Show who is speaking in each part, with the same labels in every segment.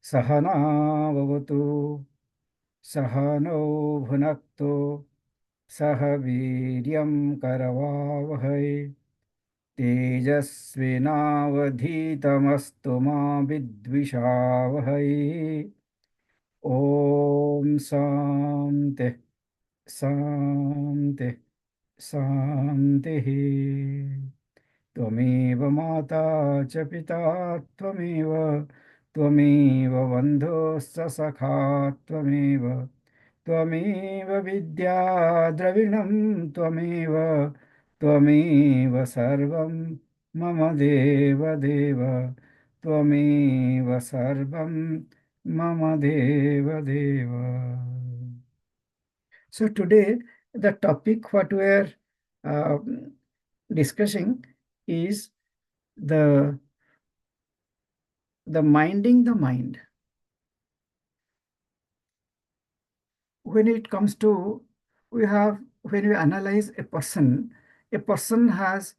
Speaker 1: सहना भवतु सहनौ भुनक्तु सह वीर्यं करवावहै तेजस्विनावधीतमस्तु मा विद्विषावहै। ॐ शान्ति शान्ति शान्तिः। त्वमेव माता च पिता त्वमेव त्वमेव बन्धुश्च सखा त्वमेव त्वमेव विद्या द्रविणं त्वमेव त्वमेव सर्वं मम देवदेव त्वमेव सर्वं मम देवदेव. So today the topic what we are uh, discussing is the minding the mind. When it comes to when we analyze a person has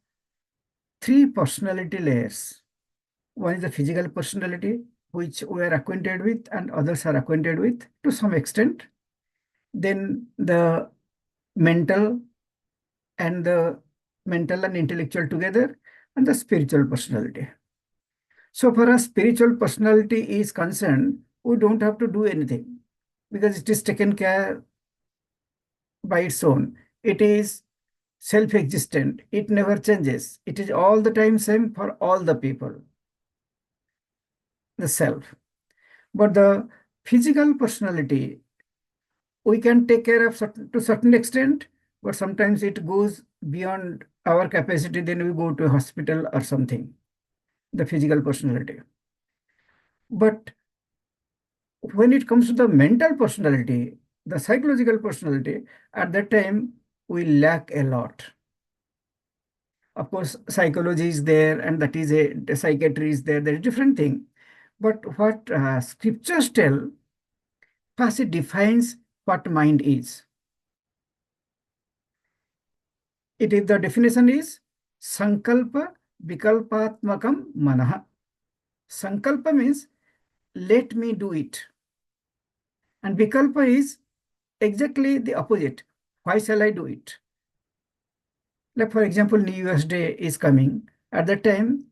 Speaker 1: three personality layers. One is the physical personality, which we are acquainted with and others are acquainted with to some extent. Then the mental and intellectual together, and the spiritual personality. So far as spiritual personality is concerned, we don't have to do anything because it is taken care by its own. It is self-existent. It never changes. It is all the time same for all the people, the self. But the physical personality, we can take care of to certain extent, but sometimes it goes beyond our capacity. Then we go to a hospital or something, the physical personality. But when it comes to the mental personality, the psychological personality, at that time, we lack a lot. Of course, psychology is there, and that is the psychiatry is there. There is a different thing. But what scriptures tell, first it defines what mind is. The definition is Sankalpa Vikalpatmakam Manaha. Sankalpa means let me do it. And Vikalpa is exactly the opposite. Why shall I do it? Like for example, New Year's Day is coming. At that time,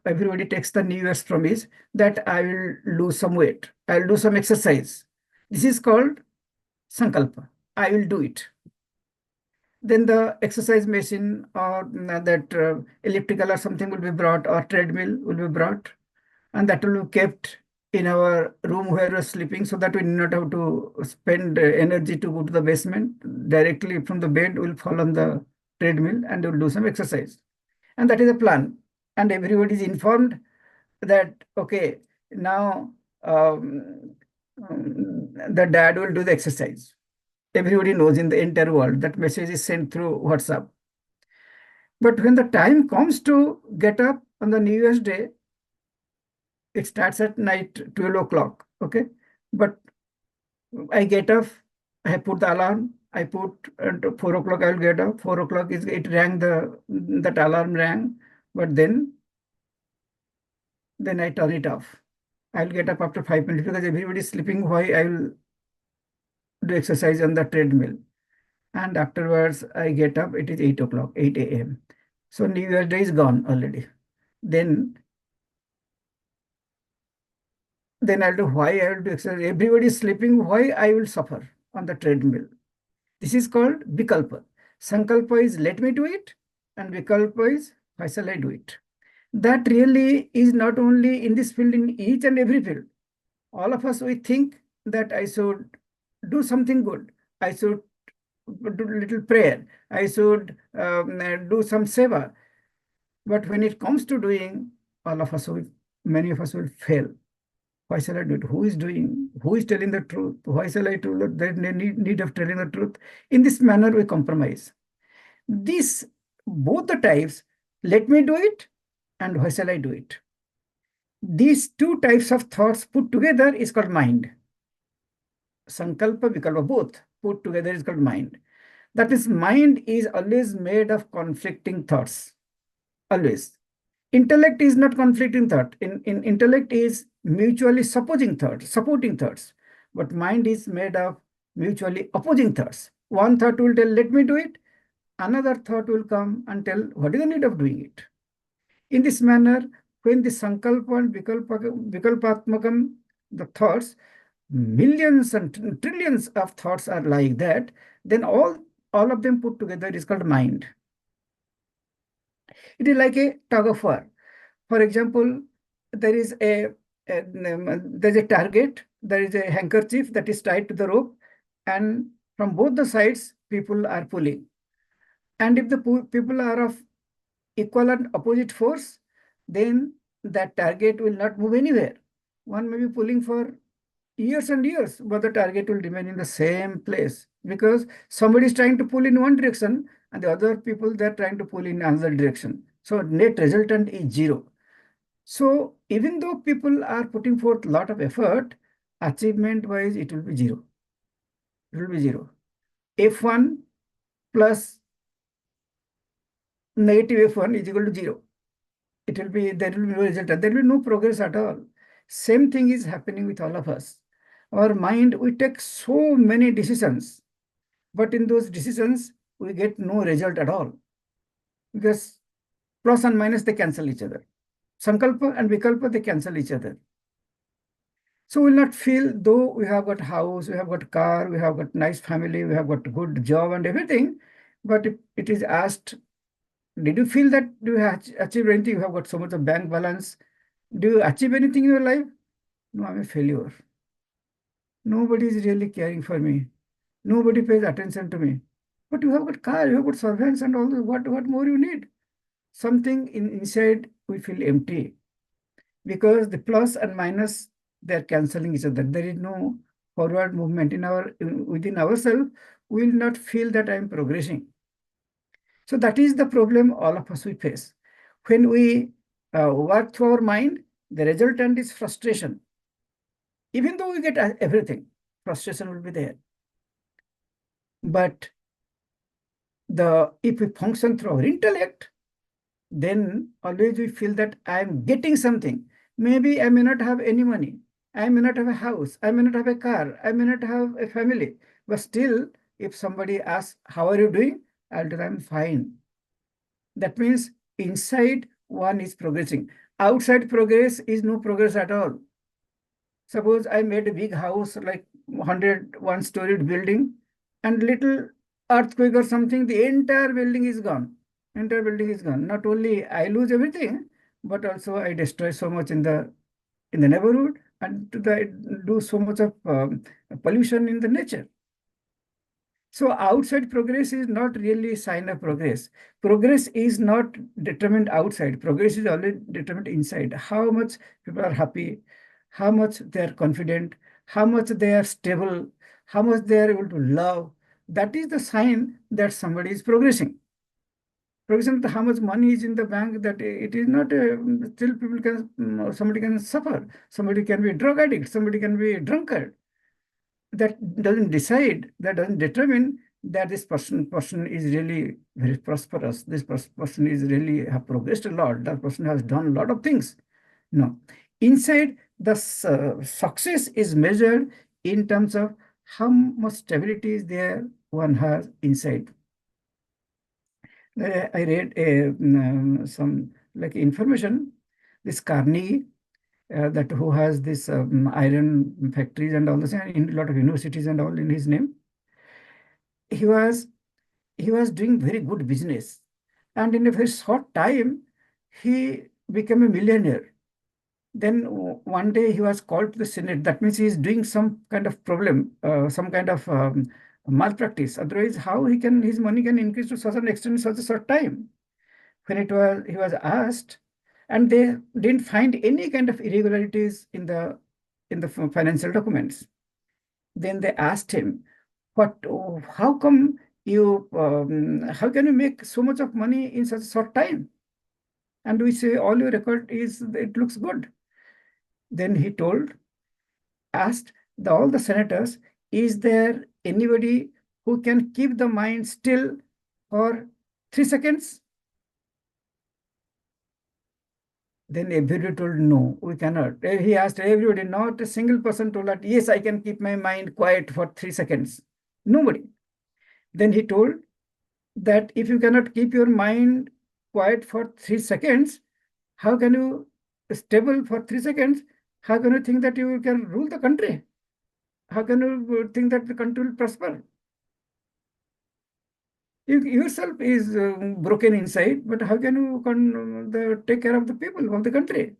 Speaker 1: everybody takes the New Year's promise that I will lose some weight. I will do some exercise. This is called Sankalpa. I will do it. Then the exercise machine or that elliptical or something will be brought, or treadmill will be brought, and that will be kept in our room where we're sleeping, so that we need not have to spend energy to go to the basement. Directly from the bed, we'll fall on the treadmill and we'll do some exercise. And that is a plan. And everybody is informed that, okay, now the dad will do the exercise. Everybody knows in the entire world that message is sent through WhatsApp. But when the time comes to get up on the New Year's Day, it starts at night 12 o'clock. Okay. But I get up, I put the alarm, I put at 4 o'clock, I will get up. 4 o'clock it rang, that alarm rang, but then I turn it off. I'll get up after 5 minutes because everybody is sleeping. Why I will do exercise on the treadmill. And afterwards, I get up, it is 8 o'clock, 8 a.m. So New Year's Day is gone already. Then I'll do why I will do exercise. Everybody is sleeping. Why I will suffer on the treadmill? This is called Vikalpa. Sankalpa is let me do it, and Vikalpa is why shall I do it? That really is not only in this field, in each and every field. All of us, we think that I should do something good. I should do a little prayer. I should do some seva. But when it comes to doing, many of us will fail. Why shall I do it? Who is doing? Who is telling the truth? Why shall I do that? There's need of telling the truth. In this manner, we compromise. Both the types, let me do it and why shall I do it? These two types of thoughts put together is called mind. Sankalpa, Vikalpa, both put together is called mind. That is, mind is always made of conflicting thoughts. Always. Intellect is not conflicting thought. In intellect is mutually supporting thoughts. But mind is made of mutually opposing thoughts. One thought will tell, let me do it. Another thought will come and tell, what is the need of doing it? In this manner, when the sankalpa and vikalpatmakam, the thoughts, millions and trillions of thoughts are like that, then all of them put together is called mind. It is like a tug of war. For example, there is there's a target, there is a handkerchief that is tied to the rope, and from both the sides, people are pulling. And if the people are of equal and opposite force, then that target will not move anywhere. One may be pulling for years and years, but the target will remain in the same place because somebody is trying to pull in one direction and the other people they're trying to pull in another direction. So net resultant is zero. So even though people are putting forth a lot of effort, achievement wise, it will be zero. It will be zero. F1 plus negative F1 is equal to zero. It will be, there will be no result. There will be no progress at all. Same thing is happening with all of us. Our mind, we take so many decisions, but in those decisions, we get no result at all because plus and minus, they cancel each other. Sankalpa and Vikalpa, they cancel each other. So we'll not feel, though we have got house, we have got car, we have got nice family, we have got good job and everything, but if it is asked, did you feel that you have achieved anything? You have got so much of bank balance. Do you achieve anything in your life? No, I'm a failure. Nobody is really caring for me. Nobody pays attention to me. But you have got car, you have got servants and all this. What more you need? Something inside we feel empty because the plus and minus, they're canceling each other. There is no forward movement within ourselves. We will not feel that I'm progressing. So that is the problem all of us we face. When we work through our mind, the resultant is frustration. Even though we get everything, frustration will be there. But if we function through our intellect, then always we feel that I am getting something. Maybe I may not have any money. I may not have a house. I may not have a car. I may not have a family. But still, if somebody asks, how are you doing? I'll tell I'm fine. That means inside one is progressing. Outside progress is no progress at all. Suppose I made a big house like 101-storied building and little earthquake or something, the entire building is gone. Entire building is gone. Not only I lose everything, but also I destroy so much in the neighborhood and do so much of pollution in the nature. So outside progress is not really a sign of progress. Progress is not determined outside. Progress is only determined inside. How much people are happy, how much they are confident, how much they are stable, how much they are able to love. That is the sign that somebody is progressing. Progressing to how much money is in the bank, that it is not, still people can, somebody can suffer. Somebody can be a drug addict, somebody can be a drunkard. That doesn't determine that this person is really very prosperous. This person is really have progressed a lot. That person has done a lot of things. No, inside the success is measured in terms of how much stability is there one has inside. I read some like information. This Carnegie, that who has this iron factories and all this, and in a lot of universities and all in his name. He was doing very good business, and in a very short time, he became a millionaire. Then one day he was called to the Senate. That means he is doing some kind of problem, some kind of malpractice. Otherwise, how his money can increase to such an extent in such a short time? When he was asked, and they didn't find any kind of irregularities in the financial documents. Then they asked him, how come how can you make so much of money in such a short time? And we say, all your record it looks good. Then he asked all the senators, is there anybody who can keep the mind still for 3 seconds? Then everybody told, no, we cannot. He asked everybody, not a single person told that, yes, I can keep my mind quiet for 3 seconds. Nobody. Then he told that if you cannot keep your mind quiet for 3 seconds, how can you stable for 3 seconds? How can you think that you can rule the country? How can you think that the country will prosper? You yourself is broken inside, but how can you take care of the people of the country?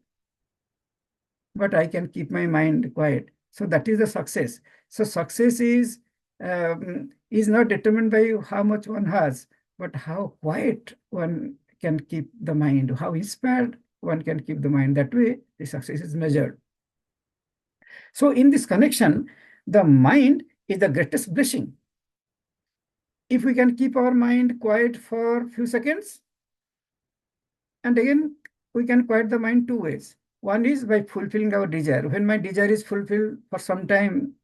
Speaker 1: But I can keep my mind quiet. So that is the success. So success is not determined by how much one has, but how quiet one can keep the mind, how inspired one can keep the mind. That way, the success is measured. So in this connection, the mind is the greatest blessing. If we can keep our mind quiet for a few seconds, and again, we can quiet the mind two ways. One is by fulfilling our desire. When my desire is fulfilled for some time,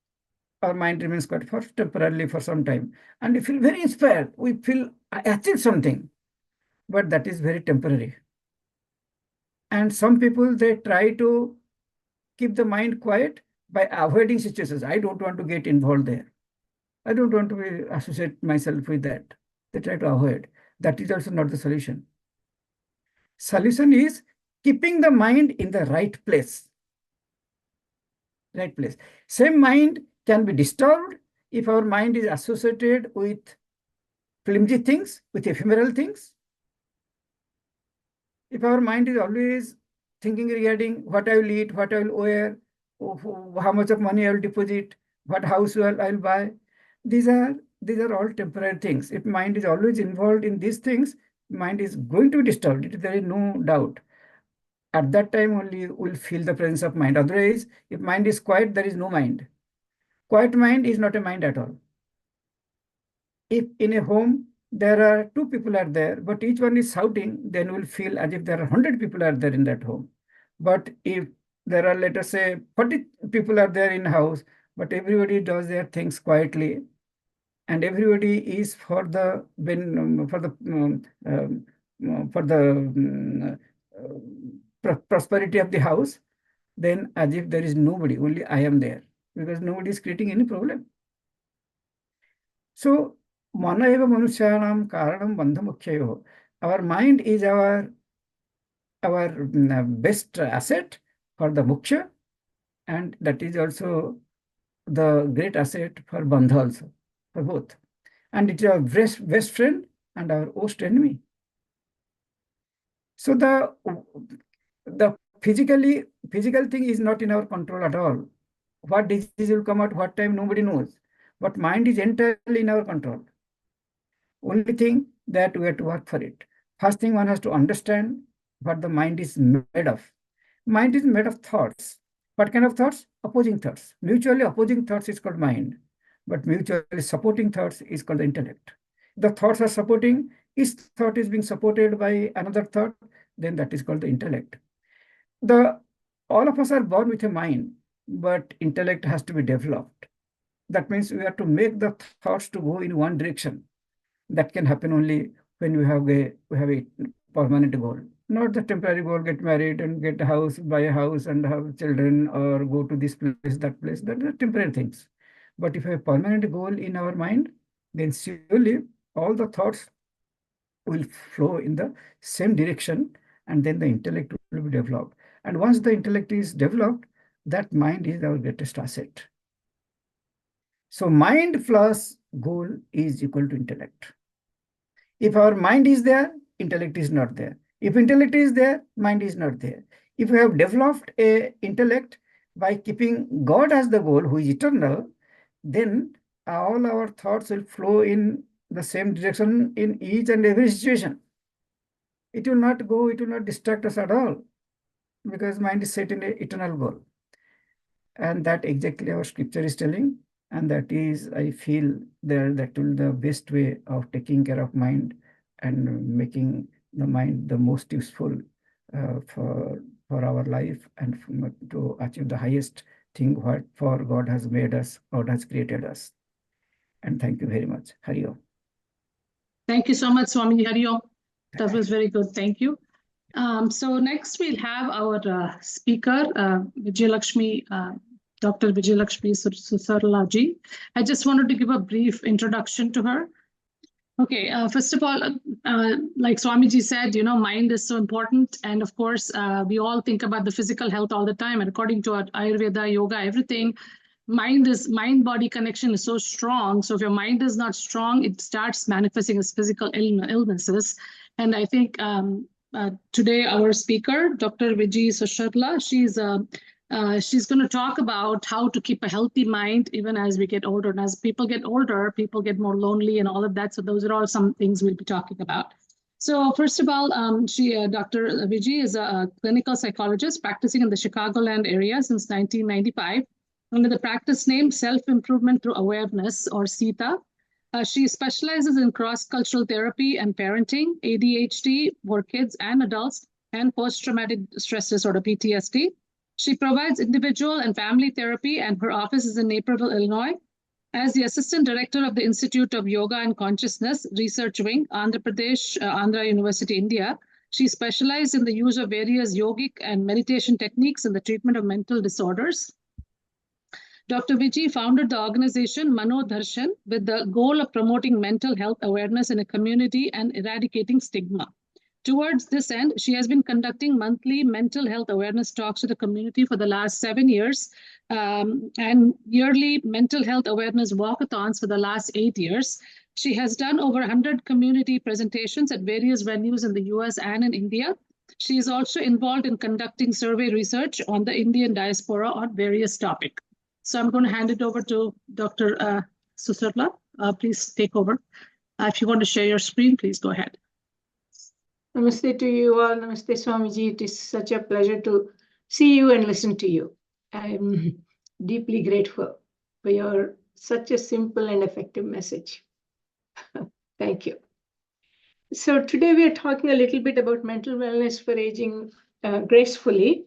Speaker 1: our mind remains quiet for temporarily for some time. And we feel very inspired. We feel I achieved something, but that is very temporary. And some people, they try to keep the mind quiet by avoiding situations. I don't want to get involved there. I don't want to associate myself with that. They try to avoid. That is also not the solution. Solution is keeping the mind in the right place. Right place. Same mind can be disturbed if our mind is associated with flimsy things, with ephemeral things. If our mind is always thinking regarding what I will eat, what I will wear, how much of money I will deposit, what house I will buy, these are all temporary things. If mind is always involved in these things, mind is going to be disturbed. There is no doubt. At that time only we'll feel the presence of mind. Otherwise, if mind is quiet, there is no mind. Quiet mind is not a mind at all. If in a home there are two people are there, but each one is shouting, then we'll feel as if there are 100 people are there in that home. But if there are, let us say, 40 people are there in house, but everybody does their things quietly, and everybody is for the prosperity of the house, then as if there is nobody, only I am there, because nobody is creating any problem. So, mana eva manusyanam karanam bandhamukhyayo. Our mind is our best asset for the mukhya, and that is also the great asset for bandha also, for both. And it is our best friend and our worst enemy. So the physical thing is not in our control at all. What disease will come at what time, nobody knows. But mind is entirely in our control. Only thing that we have to work for it. First thing, one has to understand what the mind is made of. Mind is made of thoughts. What kind of thoughts? Opposing thoughts. Mutually opposing thoughts is called mind, but mutually supporting thoughts is called the intellect. The thoughts are supporting, each thought is being supported by another thought, then that is called the intellect. All of us are born with a mind, but intellect has to be developed. That means we have to make the thoughts to go in one direction. That can happen only when we have a permanent goal, not the temporary goal, get married and get a house, buy a house and have children, or go to this place, that place. That are temporary things. But if we have a permanent goal in our mind, then surely all the thoughts will flow in the same direction, and then the intellect will be developed. And once the intellect is developed, that mind is our greatest asset. So mind plus goal is equal to intellect. If our mind is there, intellect is not there. If intellect is there, mind is not there. If we have developed a intellect by keeping God as the goal, who is eternal, then all our thoughts will flow in the same direction in each and every situation. It will not distract us at all, because mind is set in an eternal goal. And that exactly our scripture is telling. And that is, I feel, that will the best way of taking care of mind and making the mind the most useful for our life, and to achieve the highest thing what for God has made us, God has created us. And thank you very much. Hari Om.
Speaker 2: Thank you so much, Swami. Hari Om. That was very good. Thank you. So next we'll have our speaker, Vijayalakshmi, Dr. Vijayalakshmi Susarla ji. I just wanted to give a brief introduction to her. Okay, first of all, like Swamiji said, mind is so important. And of course, we all think about the physical health all the time. And according to our Ayurveda, yoga, everything, mind-body connection is so strong. So if your mind is not strong, it starts manifesting as physical illnesses. And I think today our speaker, Dr. Viji Susarla, she's going to talk about how to keep a healthy mind even as we get older. And as people get older, people get more lonely and all of that. So those are all some things we'll be talking about. So first of all, Dr. Viji is a clinical psychologist practicing in the Chicagoland area since 1995 under the practice name Self-Improvement Through Awareness, or SITA. She specializes in cross-cultural therapy and parenting, ADHD for kids and adults, and post-traumatic stress disorder, PTSD. She provides individual and family therapy, and her office is in Naperville, Illinois. As the Assistant Director of the Institute of Yoga and Consciousness Research Wing, Andhra Pradesh, Andhra University, India, she specialized in the use of various yogic and meditation techniques in the treatment of mental disorders. Dr. Viji founded the organization Mano Darshan with the goal of promoting mental health awareness in a community and eradicating stigma. Towards this end, she has been conducting monthly mental health awareness talks to the community for the last 7 years, and yearly mental health awareness walkathons for the last 8 years. She has done over 100 community presentations at various venues in the US and in India. She is also involved in conducting survey research on the Indian diaspora on various topics. So I'm going to hand it over to Dr. Susarla. Please take over. If you want to share your screen, please go ahead.
Speaker 3: Namaste to you all. Namaste, Swamiji. It is such a pleasure to see you and listen to you. I'm deeply grateful for your such a simple and effective message. Thank you. So today we are talking a little bit about mental wellness for aging gracefully.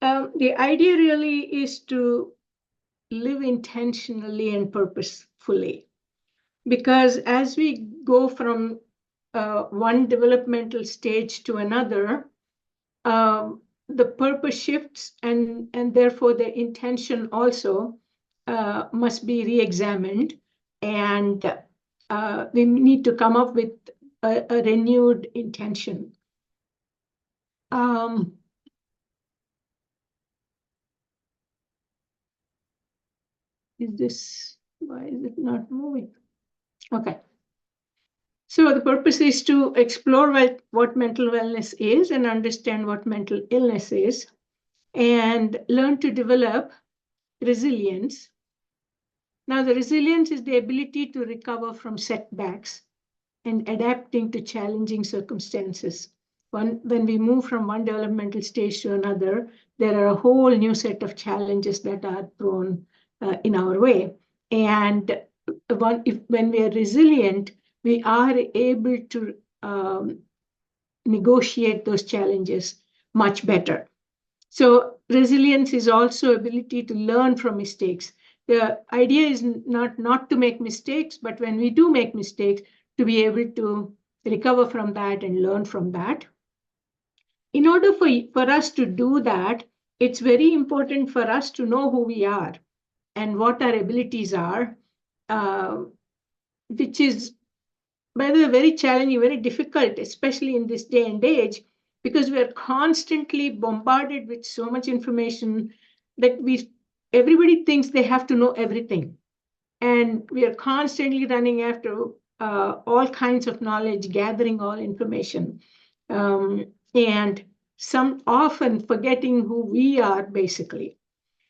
Speaker 3: The idea really is to live intentionally and purposefully, because as we go from one developmental stage to another, the purpose shifts, and therefore the intention also must be re-examined, and we need to come up with a renewed intention. Why is it not moving? Okay. So the purpose is to explore what mental wellness is and understand what mental illness is, and learn to develop resilience. Now, the resilience is the ability to recover from setbacks and adapting to challenging circumstances. When we move from one developmental stage to another, there are a whole new set of challenges that are thrown in our way. And when we are resilient, we are able to negotiate those challenges much better. So resilience is also ability to learn from mistakes. The idea is not to make mistakes, but when we do make mistakes, to be able to recover from that and learn from that. In order for us to do that, it's very important for us to know who we are and what our abilities are, which is, by the way, very challenging, very difficult, especially in this day and age, because we are constantly bombarded with so much information that everybody thinks they have to know everything. And we are constantly running after all kinds of knowledge, gathering all information, and some often forgetting who we are, basically.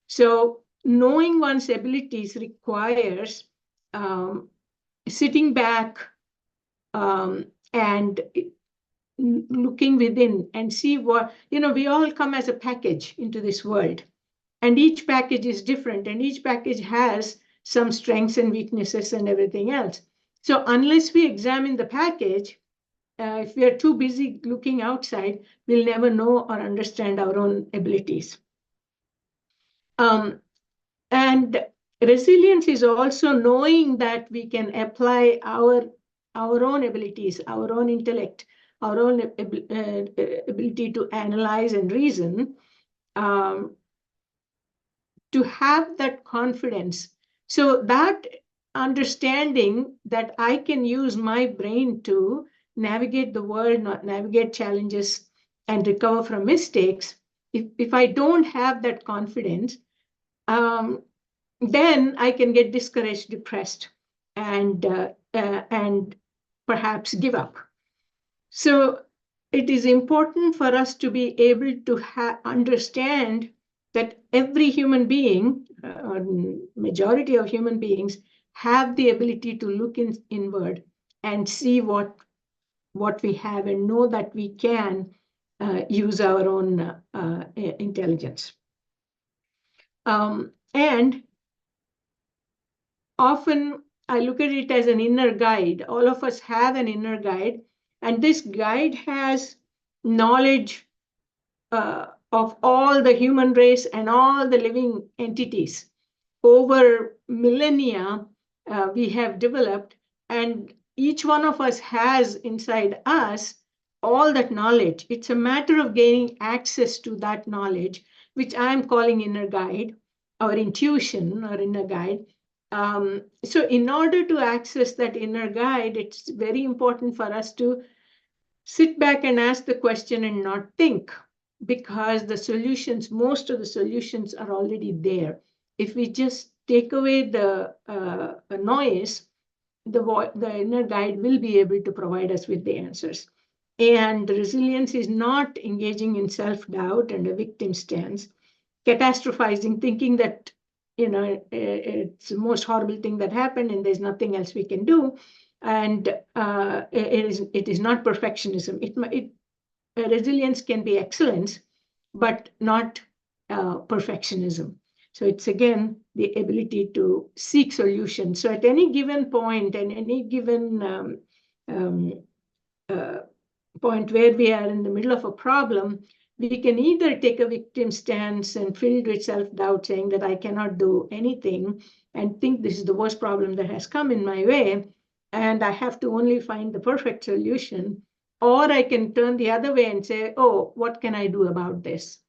Speaker 3: So knowing one's abilities requires sitting back and looking within and see what, we all come as a package into this world, and each package is different, and each package has some strengths and weaknesses and everything else. So unless we examine the package, if we are too busy looking outside, we'll never know or understand our own abilities. And resilience is also knowing that we can apply our own abilities, our own intellect, our own ability to analyze and reason, to have that confidence. So that understanding that I can use my brain to navigate the world, navigate challenges, and recover from mistakes, if I don't have that confidence, then I can get discouraged, depressed, and perhaps give up. So it is important for us to be able to understand that every human being, majority of human beings, have the ability to look inward and see what we have and know that we can use our own intelligence. And often I look at it as an inner guide. All of us have an inner guide, and this guide has knowledge of all the human race and all the living entities. Over millennia, we have developed, and each one of us has inside us all that knowledge. It's a matter of gaining access to that knowledge, which I'm calling inner guide, or intuition, or inner guide. So in order to access that inner guide, it's very important for us to sit back and ask the question and not think, because the solutions, most of the solutions are already there. If we just take away the noise, the inner guide will be able to provide us with the answers. And resilience is not engaging in self-doubt and a victim stance, catastrophizing, thinking that, you know, it's the most horrible thing that happened and there's nothing else we can do. And it is not perfectionism. Resilience can be excellence, but not perfectionism. So it's, again, the ability to seek solutions. So at any given point and any given point where we are in the middle of a problem, we can either take a victim stance and filled with self-doubt, saying that I cannot do anything and think this is the worst problem that has come in my way, and I have to only find the perfect solution. Or I can turn the other way and say, oh, what can I do about this?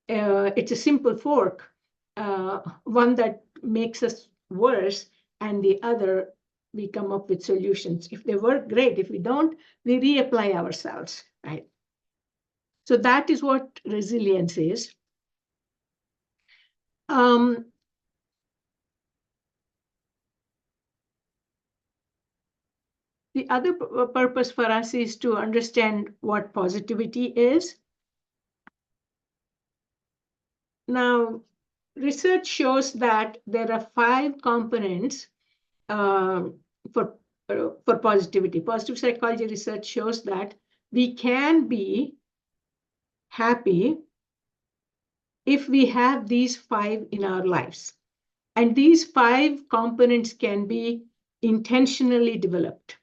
Speaker 3: It's a simple fork, one that makes us worse, and the other, we come up with solutions. If they work, great. If we don't, we reapply ourselves, right? So that is what resilience is. The other purpose for us is to understand what positivity is. Now, research shows that there are 5 components for positivity. Positive psychology research shows that we can be happy if we have these 5 in our lives. And these 5 components can be intentionally developed.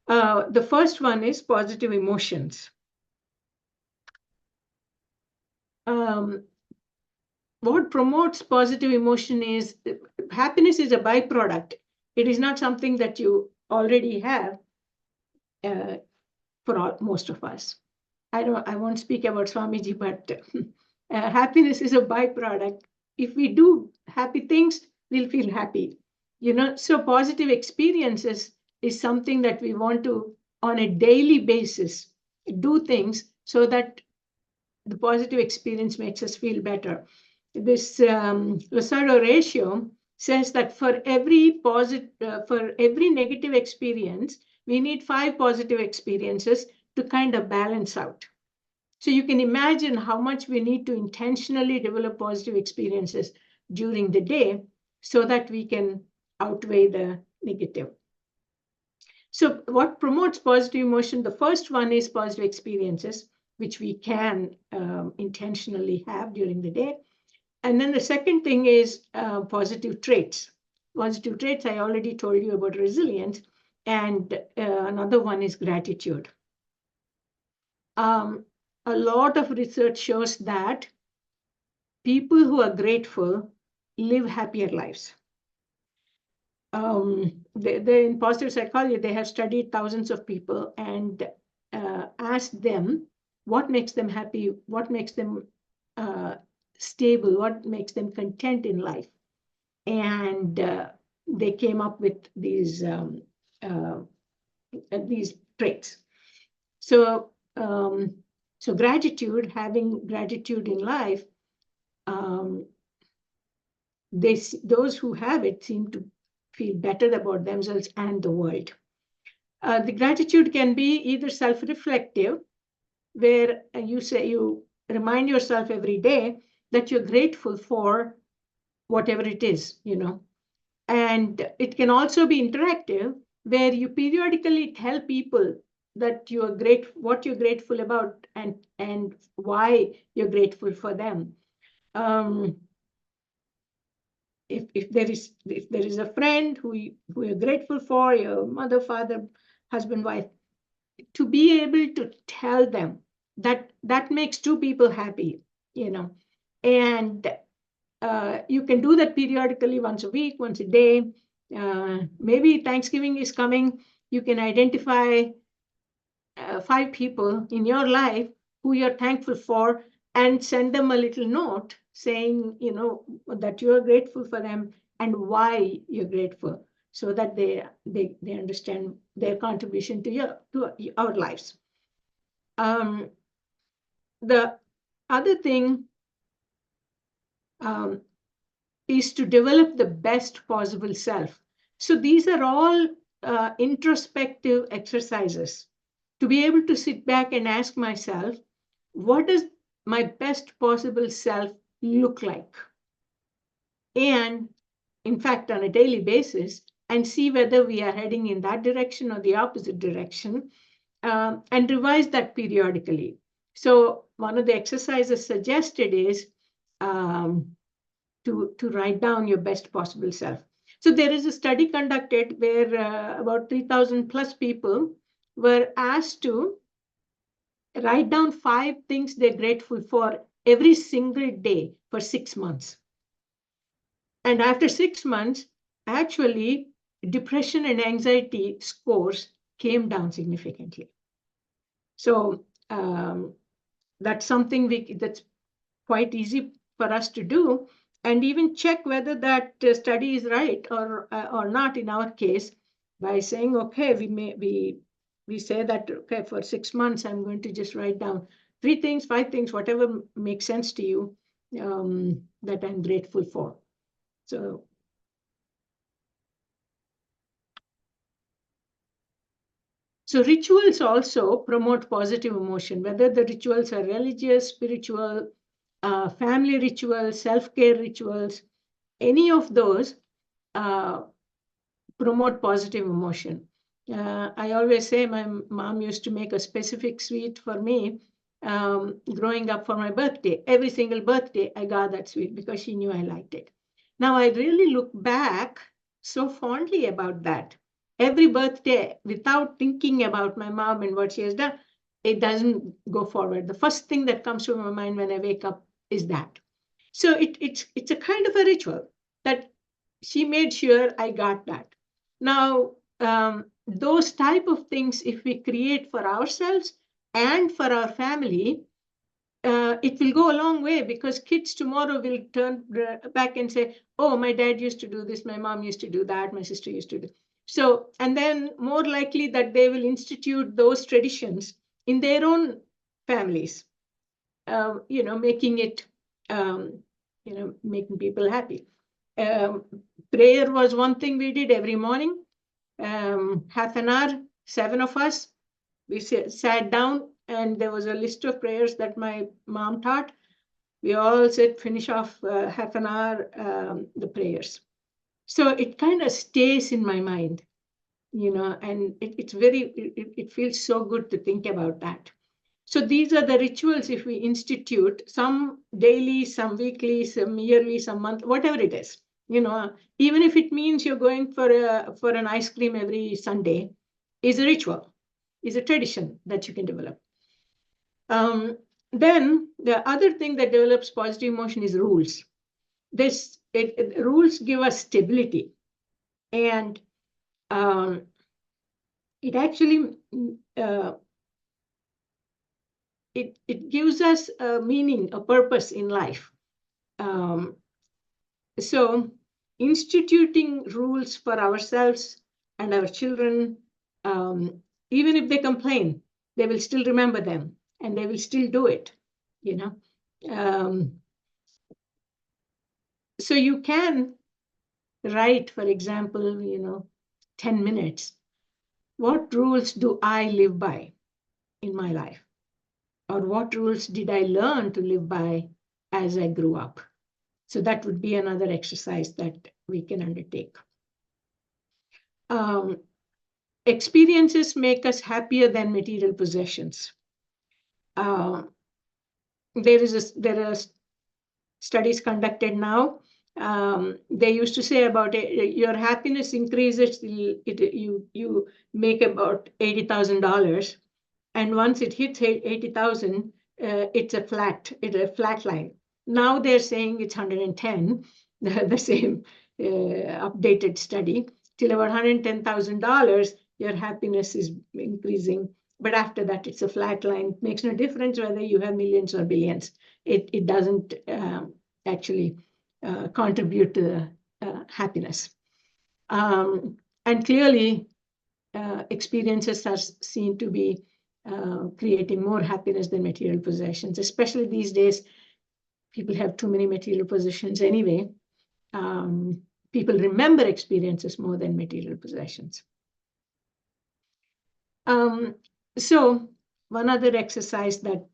Speaker 3: The first one is positive emotions. What promotes positive emotion is, happiness is a byproduct. It is not something that you already have for most of us. I won't speak about Swamiji, but happiness is a byproduct. If we do happy things, we'll feel happy. You know, so positive experiences is something that we want to, on a daily basis, do things so that the positive experience makes us feel better. This Losardo ratio says that for every negative experience, we need 5 positive experiences to kind of balance out. So you can imagine how much we need to intentionally develop positive experiences during the day so that we can outweigh the negative. So what promotes positive emotion? The first one is positive experiences, which we can intentionally have during the day. And then the second thing is positive traits. Positive traits, I already told you about resilience. And another one is gratitude. A lot of research shows that people who are grateful live happier lives. In positive psychology, they have studied thousands of people, and ask them what makes them happy, what makes them stable, what makes them content in life. And they came up with these traits. So, so gratitude, having gratitude in life, those who have it seem to feel better about themselves and the world. The gratitude can be either self-reflective, where you remind yourself every day that you're grateful for whatever it is, And it can also be interactive, where you periodically tell people that you are what you're grateful about, and why you're grateful for them. If there is a friend who you're grateful for, your mother, father, husband, wife, to be able to tell them that makes two people happy, and you can do that periodically, once a week, once a day. Maybe Thanksgiving is coming. You can identify 5 people in your life who you're thankful for, and send them a little note saying, that you are grateful for them and why you're grateful, so that they understand their contribution to our lives. The other thing is to develop the best possible self. So these are all introspective exercises, to be able to sit back and ask myself, what does my best possible self look like? And in fact, on a daily basis, and see whether we are heading in that direction or the opposite direction, and revise that periodically. So one of the exercises suggested is to write down your best possible self. So there is a study conducted where about 3,000 plus people were asked to write down 5 things they're grateful for every single day for 6 months. And after 6 months, actually, depression and anxiety scores came down significantly. So that's something that's quite easy for us to do, and even check whether that study is right or not in our case, by saying, okay, we say that, okay, for 6 months, I'm going to just write down 3 things, 5 things, whatever makes sense to you, that I'm grateful for. So rituals also promote positive emotion, whether the rituals are religious, spiritual, family rituals, self-care rituals, any of those promote positive emotion. I always say my mom used to make a specific sweet for me growing up for my birthday. Every single birthday, I got that sweet because she knew I liked it. Now, I really look back so fondly about that. Every birthday, without thinking about my mom and what she has done, it doesn't go forward. The first thing that comes to my mind when I wake up is that. So it's a kind of a ritual that she made sure I got that. Now, those type of things, if we create for ourselves and for our family, it will go a long way, because kids tomorrow will turn back and say, oh, my dad used to do this, my mom used to do that, my sister used to do. So, and then more likely that they will institute those traditions in their own families, making it, making people happy. Prayer was one thing we did every morning. Half an hour, 7 of us, we sat down, and there was a list of prayers that my mom taught. We all said, finish off half an hour, the prayers. So it kind of stays in my mind, and it feels so good to think about that. So these are the rituals, if we institute, some daily, some weekly, some yearly, some month, whatever it is, even if it means you're going for an ice cream every Sunday, is a ritual, is a tradition that you can develop. Then the other thing that develops positive emotion is rules. Rules give us stability, and it actually it gives us a meaning, a purpose in life. So instituting rules for ourselves and our children, even if they complain, they will still remember them and they will still do it, you know. So you can write, for example, 10 minutes. What rules do I live by in my life? Or what rules did I learn to live by as I grew up? So that would be another exercise that we can undertake. Experiences make us happier than material possessions. There are studies conducted now. They used to say about your happiness increases, you make about $80,000, and once it hits 80,000, it's a flat line. Now they're saying it's 110, the same updated study. Till about $110,000, your happiness is increasing. But after that, it's a flat line. It makes no difference whether you have millions or billions. It doesn't actually contribute to the happiness. And clearly, experiences are seen to be creating more happiness than material possessions, especially these days. People have too many material possessions anyway. People remember experiences more than material possessions. So one other exercise that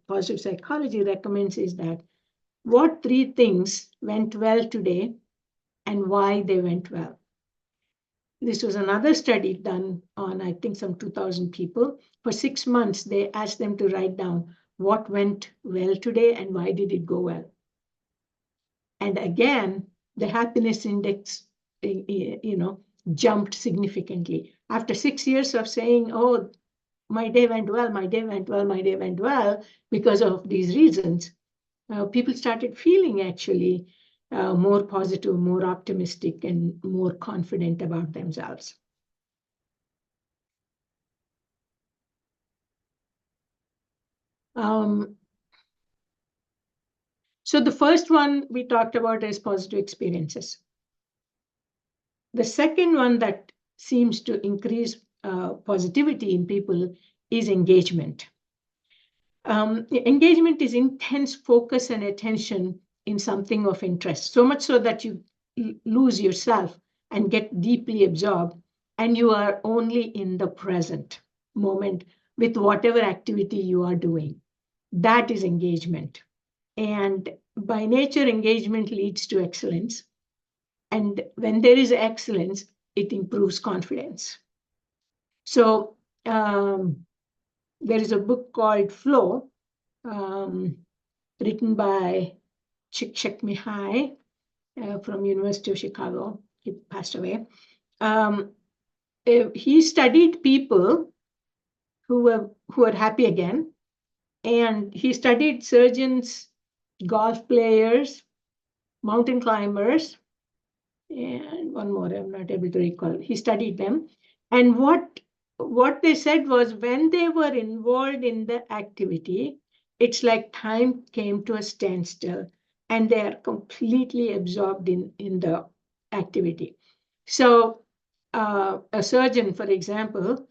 Speaker 3: positive psychology recommends is that what 3 things went well today and why they went well. This was another study done on, I think, some 2,000 people. For 6 months, they asked them to write down what went well today and why did it go well. And again, the happiness index, jumped significantly. After 6 years of saying, oh, my day went well, my day went well, my day went well, because of these reasons, people started feeling actually more positive, more optimistic, and more confident about themselves. So the first one we talked about is positive experiences. The second one that seems to increase positivity in people is engagement. Engagement is intense focus and attention in something of interest, so much so that you lose yourself and get deeply absorbed, and you are only in the present moment with whatever activity you are doing. That is engagement. And by nature, engagement leads to excellence. And when there is excellence, it improves confidence. So there is a book called Flow, written by Chinmaya from University of Chicago. He passed away. He studied people who are happy again, and he studied surgeons, golf players, mountain climbers, and one more I'm not able to recall. He studied them, and what they said was when they were involved in the activity, it's like time came to a standstill and they are completely absorbed in the activity. So a surgeon, for example,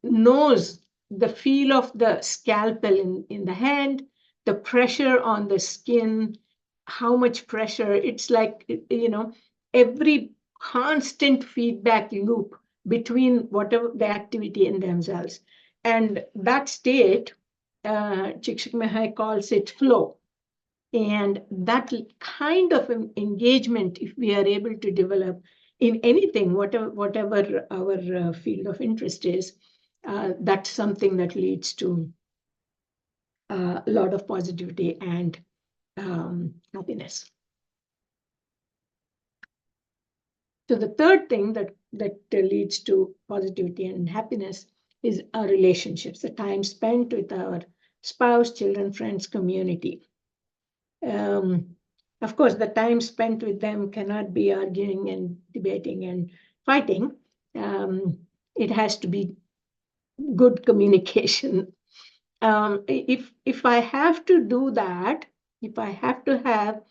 Speaker 3: knows the feel of the scalpel in the hand, the pressure on the skin, how much pressure. It's like, every constant feedback loop between whatever the activity and themselves. And that state, Chinmaya calls it flow. And that kind of engagement, if we are able to develop in anything, whatever our field of interest is, that's something that leads to a lot of positivity and happiness. So the third thing that leads to positivity and happiness is our relationships, the time spent with our spouse, children, friends, community. Of course, the time spent with them cannot be arguing and debating and fighting. It has to be good communication. If I have to do that, if I have to have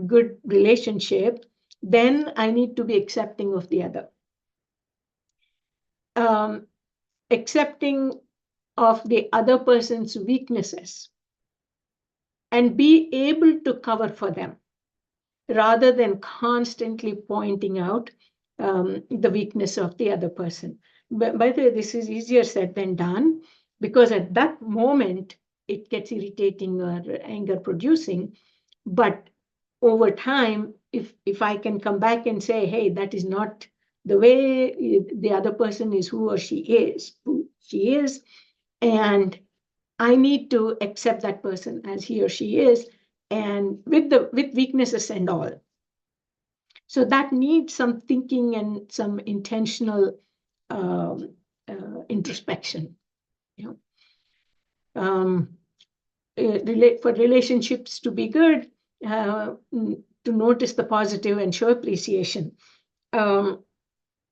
Speaker 3: good relationship, then I need to be accepting of the other. Accepting of the other person's weaknesses and be able to cover for them rather than constantly pointing out the weakness of the other person. But by the way, this is easier said than done, because at that moment it gets irritating or anger producing. But over time, if I can come back and say, hey, that is not the way the other person is, who she is, and I need to accept that person as he or she is, and with weaknesses and all. So that needs some thinking and some intentional introspection. You know, for relationships to be good, to notice the positive and show appreciation.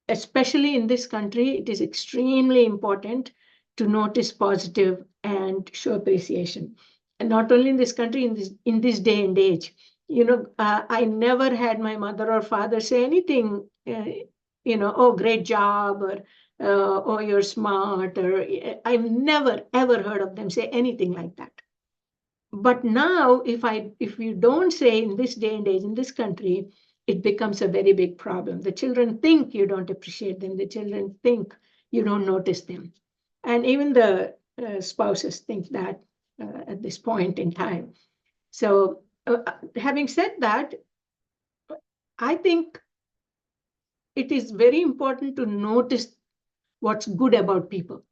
Speaker 3: Especially in this country, it is extremely important to notice positive and show appreciation. And not only in this country, in this day and age. You know, I never had my mother or father say anything, you know, oh, great job, or oh, you're smart, or I've never, ever heard of them say anything like that. But now, if you don't say in this day and age, in this country, it becomes a very big problem. The children think you don't appreciate them. The children think you don't notice them. And even the spouses think that at this point in time. So having said that, I think it is very important to notice what's good about people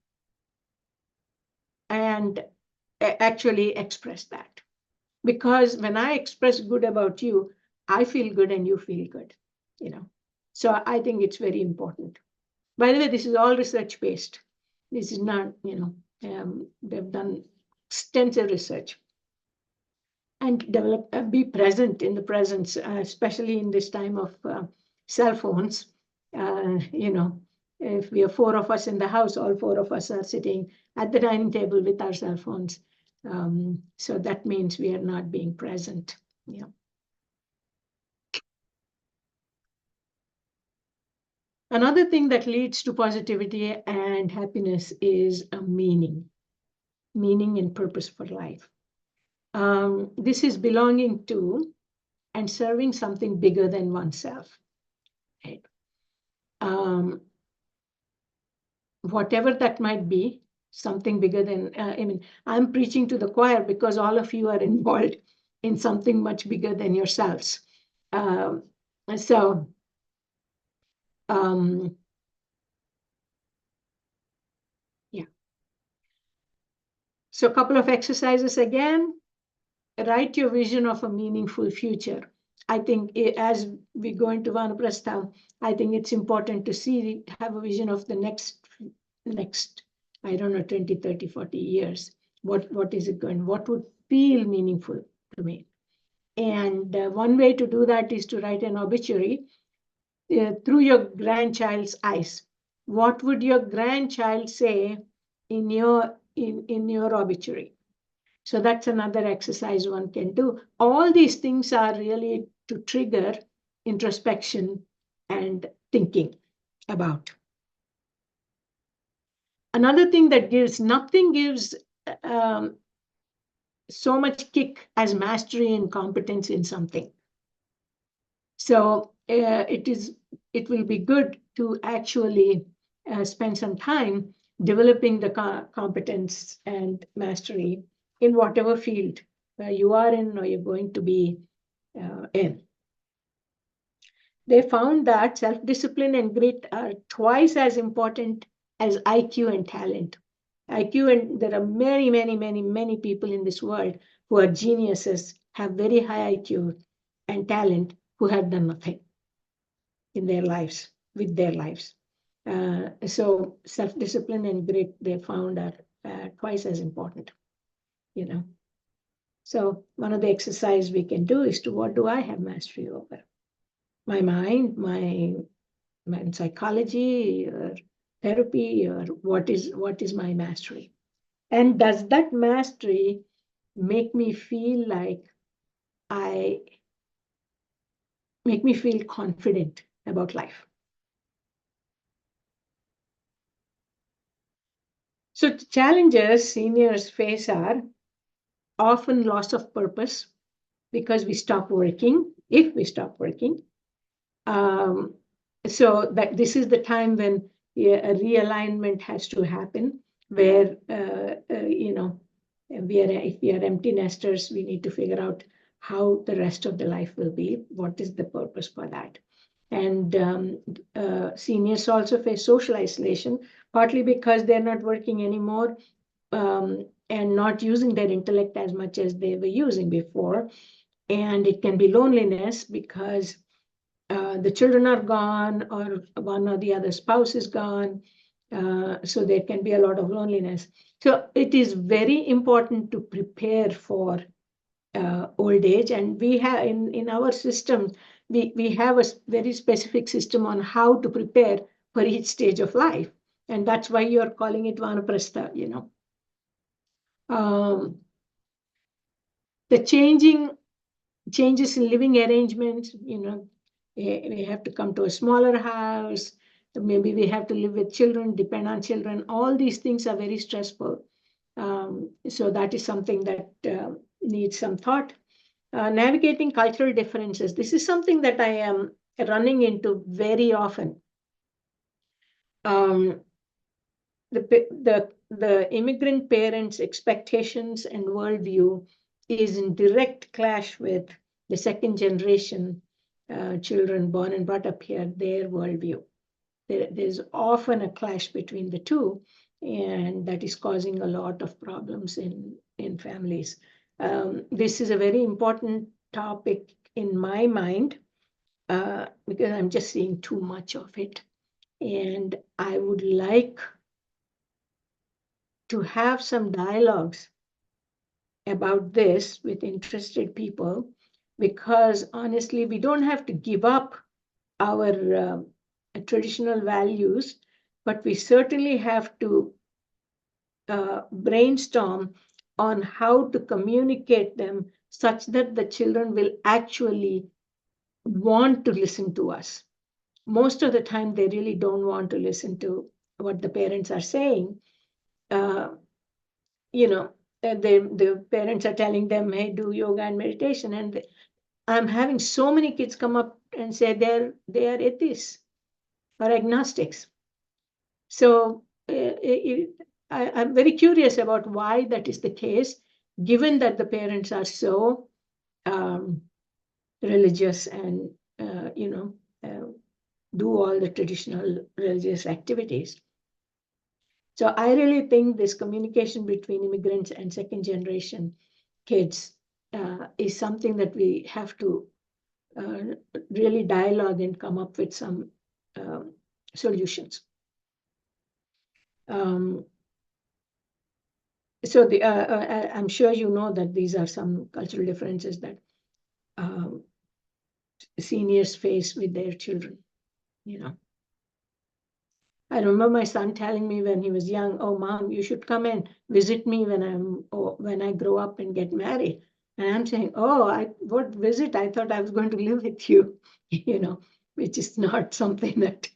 Speaker 3: and actually express that. Because when I express good about you, I feel good and you feel good, you know. So I think it's very important. By the way, this is all research based. This is not, you know, they've done extensive research. And develop, be present in the presence, especially in this time of cell phones. You know, if we are 4 of us in the house, all 4 of us are sitting at the dining table with our cell phones. So that means we are not being present. Yeah. Another thing that leads to positivity and happiness is a meaning and purpose for life. This is belonging to and serving something bigger than oneself. Right? Whatever that might be, something bigger than, I mean, I'm preaching to the choir because all of you are involved in something much bigger than yourselves. So a couple of exercises again. Write your vision of a meaningful future. I think as we go into Vanaprastha, I think it's important to have a vision of the next, I don't know, 20, 30, 40 years. What is it going? What would feel meaningful to me? And one way to do that is to write an obituary through your grandchild's eyes. What would your grandchild say in your obituary? So that's another exercise one can do. All these things are really to trigger introspection and thinking about. Another thing that nothing gives so much kick as mastery and competence in something. So it will be good to actually spend some time developing the competence and mastery in whatever field you are in or you're going to be in. They found that self-discipline and grit are twice as important as IQ and talent. IQ, and there are many, many, many, many people in this world who are geniuses, have very high IQ and talent, who have done nothing in their lives, with their lives. So self-discipline and grit, they found are twice as important, you know. So one of the exercises we can do is to, what do I have mastery over? My mind, my psychology, or therapy, or what is my mastery? And does that mastery make me feel like make me feel confident about life? So the challenges seniors face are often loss of purpose because we stop working, if we stop working. So that this is the time when a realignment has to happen, where if we are empty nesters, we need to figure out how the rest of the life will be. What is the purpose for that? And seniors also face social isolation, partly because they're not working anymore and not using their intellect as much as they were using before. And it can be loneliness because the children are gone, or one or the other spouse is gone. So there can be a lot of loneliness. So it is very important to prepare for old age. And we have in our system, we have a very specific system on how to prepare for each stage of life. And that's why you're calling it Vanaprastha, The changes in living arrangements, we have to come to a smaller house. Maybe we have to live with children, depend on children. All these things are very stressful. So that is something that needs some thought. Navigating cultural differences. This is something that I am running into very often. The immigrant parents' expectations and worldview is in direct clash with the second generation children born and brought up here, their worldview. There's often a clash between the two, and that is causing a lot of problems in families. This is a very important topic in my mind because I'm just seeing too much of it. And I would like to have some dialogues about this with interested people, because honestly, we don't have to give up our traditional values, but we certainly have to brainstorm on how to communicate them such that the children will actually want to listen to us. Most of the time, they really don't want to listen to what the parents are saying. The parents are telling them, hey, do yoga and meditation. And I'm having so many kids come up and say they are atheists or agnostics. So I'm very curious about why that is the case, given that the parents are so religious and, do all the traditional religious activities. So I really think this communication between immigrants and second generation kids is something that we have to really dialogue and come up with some solutions. So I'm sure you know that these are some cultural differences that seniors face with their children. I remember my son telling me when he was young, "Oh, Mom, you should come and visit me when I grow up and get married." And I'm saying, "Oh, what visit? I thought I was going to live with you," which is not something that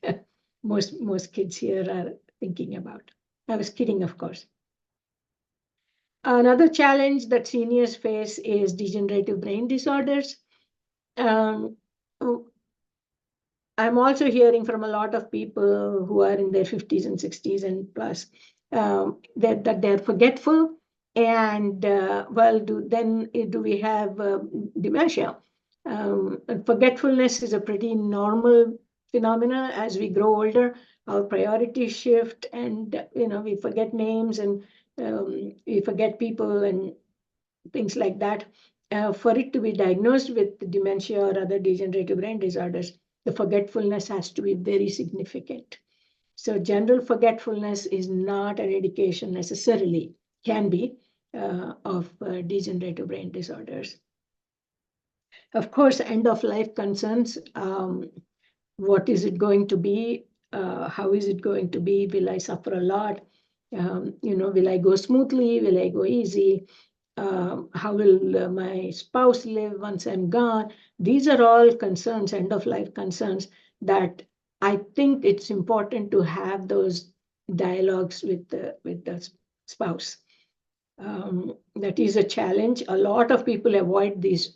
Speaker 3: most kids here are thinking about. I was kidding, of course. Another challenge that seniors face is degenerative brain disorders. I'm also hearing from a lot of people who are in their 50s and 60s and plus that they're forgetful. And do we have dementia? Forgetfulness is a pretty normal phenomena. As we grow older, our priorities shift, and we forget names, and we forget people and things like that. For it to be diagnosed with dementia or other degenerative brain disorders, the forgetfulness has to be very significant. So general forgetfulness is not an indication necessarily, can be, of degenerative brain disorders. Of course, end of life concerns. What is it going to be? How is it going to be? Will I suffer a lot? Will I go smoothly? Will I go easy? How will my spouse live once I'm gone? These are all concerns, end of life concerns, that I think it's important to have those dialogues with the spouse. That is a challenge. A lot of people avoid these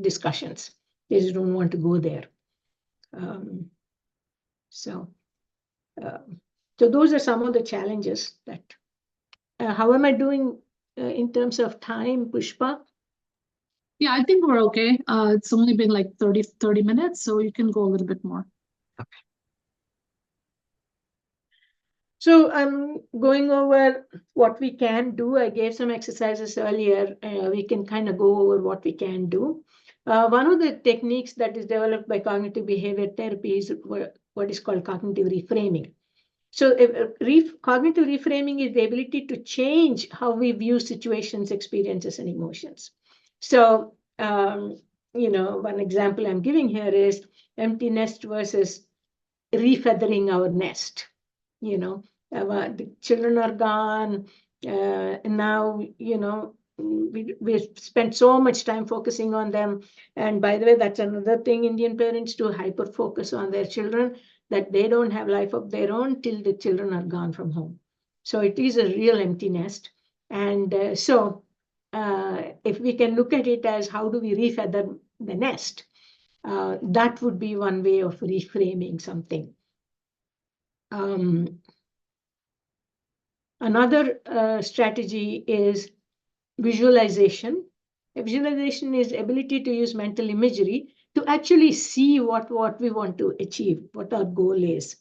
Speaker 3: discussions. They just don't want to go there. So those are some of the challenges that. How am I doing in terms of time, Pushpa?
Speaker 2: Yeah, I think we're okay. It's only been like 30 minutes, so you can go a little bit more.
Speaker 3: Okay. So I'm going over what we can do. I gave some exercises earlier. We can kind of go over what we can do. One of the techniques that is developed by cognitive behavior therapy is what is called cognitive reframing. So cognitive reframing is the ability to change how we view situations, experiences, and emotions. So, one example I'm giving here is empty nest versus refeathering our nest. The children are gone, and now, we spent so much time focusing on them. And by the way, that's another thing Indian parents do, hyper focus on their children, that they don't have life of their own till the children are gone from home. So it is a real empty nest. And if we can look at it as how do we refeather the nest, that would be one way of reframing something. Another strategy is visualization. Visualization is ability to use mental imagery to actually see what we want to achieve, what our goal is.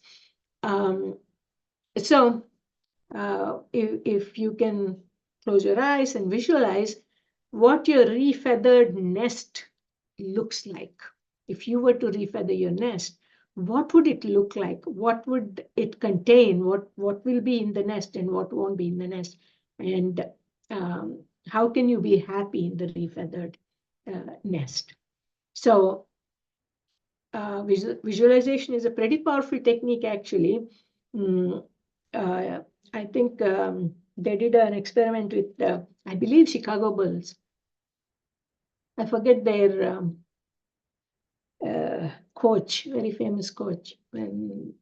Speaker 3: If you can close your eyes and visualize what your refeathered nest looks like. If you were to refeather your nest, what would it look like? What would it contain? What will be in the nest and what won't be in the nest? And how can you be happy in the refeathered nest? So visualization is a pretty powerful technique, actually. I think they did an experiment with, I believe, Chicago Bulls. I forget their coach, very famous coach, when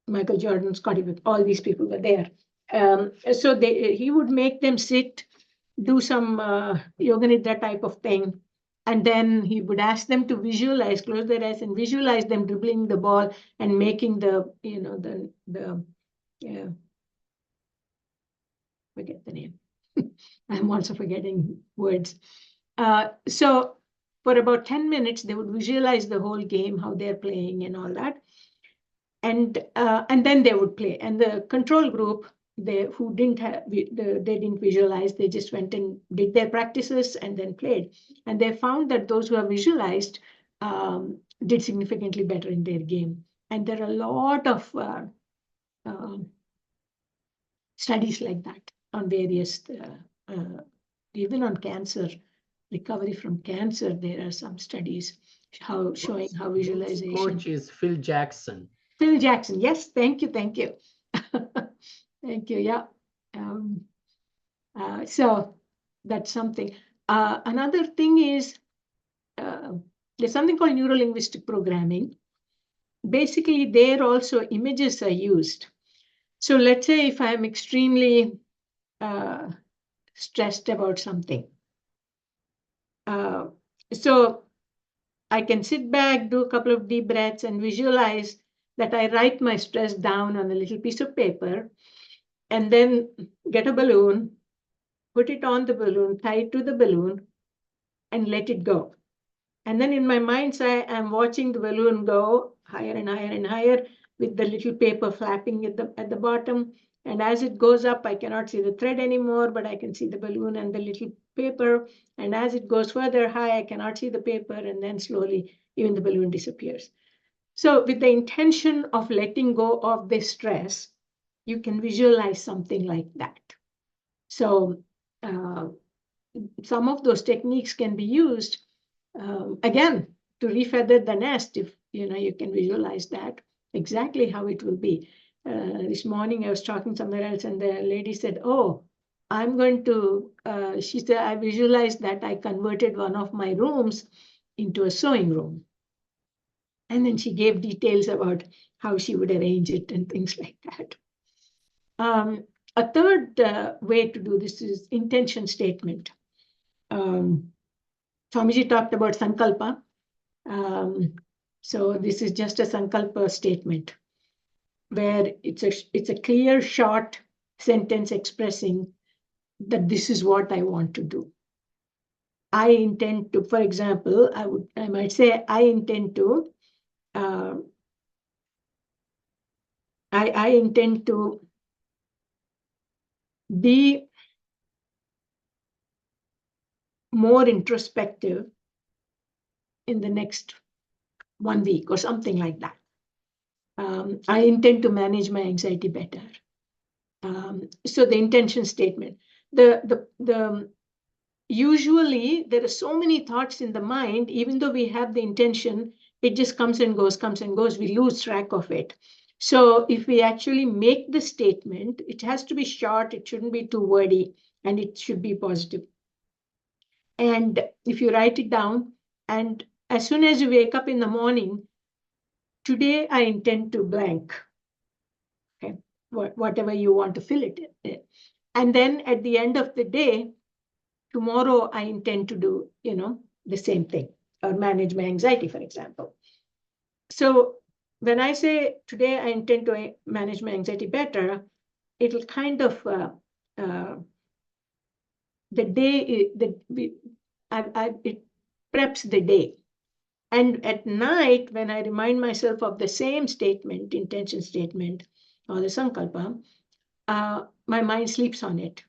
Speaker 3: Michael Jordan, Scottie Pippen, all these people were there. So he would make them sit, do some yoga nidra type of thing, and then he would ask them to visualize, close their eyes and visualize them dribbling the ball and making forget the name. I'm also forgetting words. So for about 10 minutes, they would visualize the whole game, how they're playing and all that. And then they would play. And the control group, they didn't visualize, they just went and did their practices and then played. And they found that those who have visualized did significantly better in their game. And there are a lot of studies like that on various, even on cancer, recovery from cancer, there are some studies showing how visualization.
Speaker 4: Coach is Phil Jackson.
Speaker 3: Phil Jackson, yes, thank you. Thank you, yeah. So that's something. Another thing is, there's something called neuro-linguistic programming. Basically, there also images are used. So let's say if I'm extremely stressed about something. So I can sit back, do a couple of deep breaths and visualize that I write my stress down on a little piece of paper and then get a balloon, put it on the balloon, tie it to the balloon and let it go. And then in my mind's eye, I'm watching the balloon go higher and higher and higher with the little paper flapping at the bottom. And as it goes up, I cannot see the thread anymore, but I can see the balloon and the little paper. And as it goes further high, I cannot see the paper. And then slowly, even the balloon disappears. So with the intention of letting go of this stress, you can visualize something like that. So some of those techniques can be used, again, to refeather the nest. If you can visualize that, exactly how it will be. this morning I was talking somewhere else, and the lady said, "Oh, I'm going to," she said, "I visualized that I converted one of my rooms into a sewing room." And then she gave details about how she would arrange it and things like that. A third way to do this is intention statement. Swamiji talked about sankalpa. So this is just a sankalpa statement where it's a clear, short sentence expressing that this is what I want to do. I intend to, for example, I might say, I intend to, I intend to be more introspective in the next 1 week or something like that. I intend to manage my anxiety better. So the intention statement, usually there are so many thoughts in the mind, even though we have the intention, it just comes and goes, we lose track of it. So if we actually make the statement, it has to be short, it shouldn't be too wordy, and it should be positive. And if you write it down, and as soon as you wake up in the morning, today I intend to blank, okay, whatever you want to fill it in. And then at the end of the day, tomorrow I intend to do, the same thing, or manage my anxiety, for example. So when I say today I intend to manage my anxiety better, it'll kind of, the day, it preps the day. And at night, when I remind myself of the same statement, intention statement, or the sankalpa, my mind sleeps on it.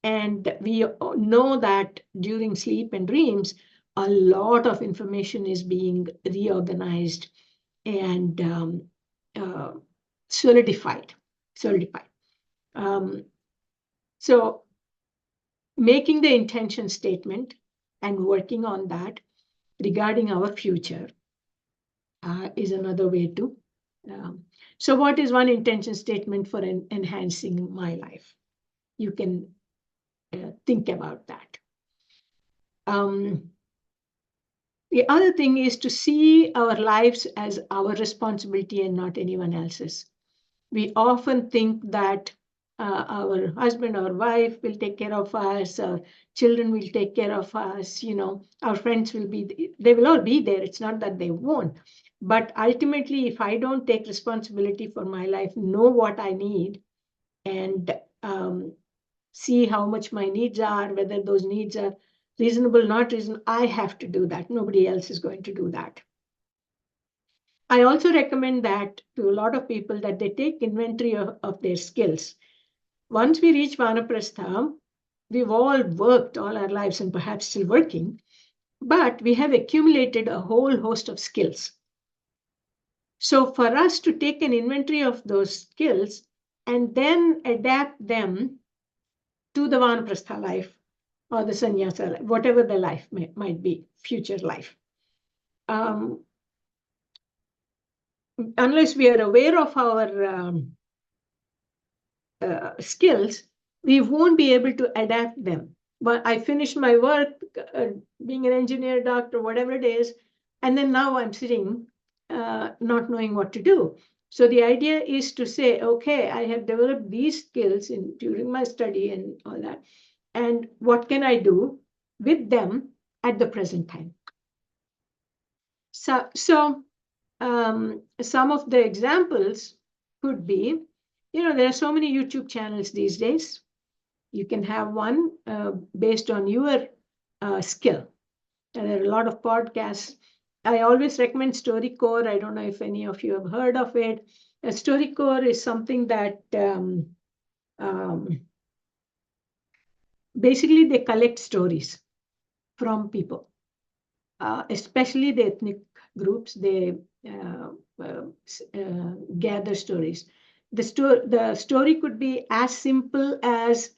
Speaker 3: And we know that during sleep and dreams, a lot of information is being reorganized and solidified. So making the intention statement and working on that regarding our future is another way to. So what is one intention statement for enhancing my life? You can think about that. The other thing is to see our lives as our responsibility and not anyone else's. We often think that our husband or wife will take care of us, our children will take care of us, our friends will they will all be there. It's not that they won't. But ultimately, if I don't take responsibility for my life, know what I need, and see how much my needs are, whether those needs are reasonable, not reasonable, I have to do that. Nobody else is going to do that. I also recommend that to a lot of people that they take inventory of their skills. Once we reach Vanaprastha, we've all worked all our lives and perhaps still working, but we have accumulated a whole host of skills. So for us to take an inventory of those skills and then adapt them to the Vanaprastha life or the sannyasa life, whatever the life might be, future life. Unless we are aware of our skills, we won't be able to adapt them. But I finished my work, being an engineer, doctor, whatever it is, and then now I'm sitting not knowing what to do. So the idea is to say, okay, I have developed these skills during my study and all that, and what can I do with them at the present time? So some of the examples could be, there are so many YouTube channels these days. You can have one based on your skill. And there are a lot of podcasts. I always recommend StoryCorps. I don't know if any of you have heard of it. StoryCorps is something that basically they collect stories from people, especially the ethnic groups. They gather stories. The story could be as simple as,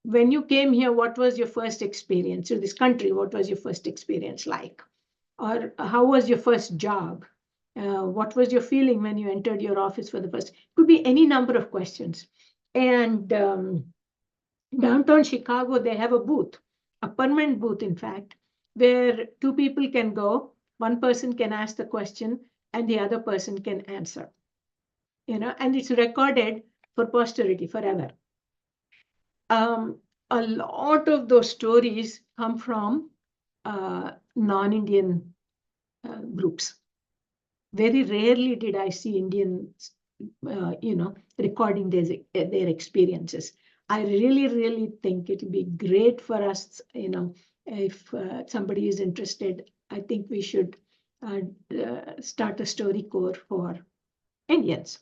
Speaker 3: when you came here, what was your first experience to this country? What was your first experience like? Or how was your first job? What was your feeling when you entered your office for the first? It could be any number of questions. And downtown Chicago, they have a booth, a permanent booth, in fact, where two people can go. One person can ask the question and the other person can answer. And it's recorded for posterity forever. A lot of those stories come from non-Indian groups. Very rarely did I see Indians, recording their experiences. I really, really think it would be great for us, if somebody is interested. I think we should start a story corps for Indians.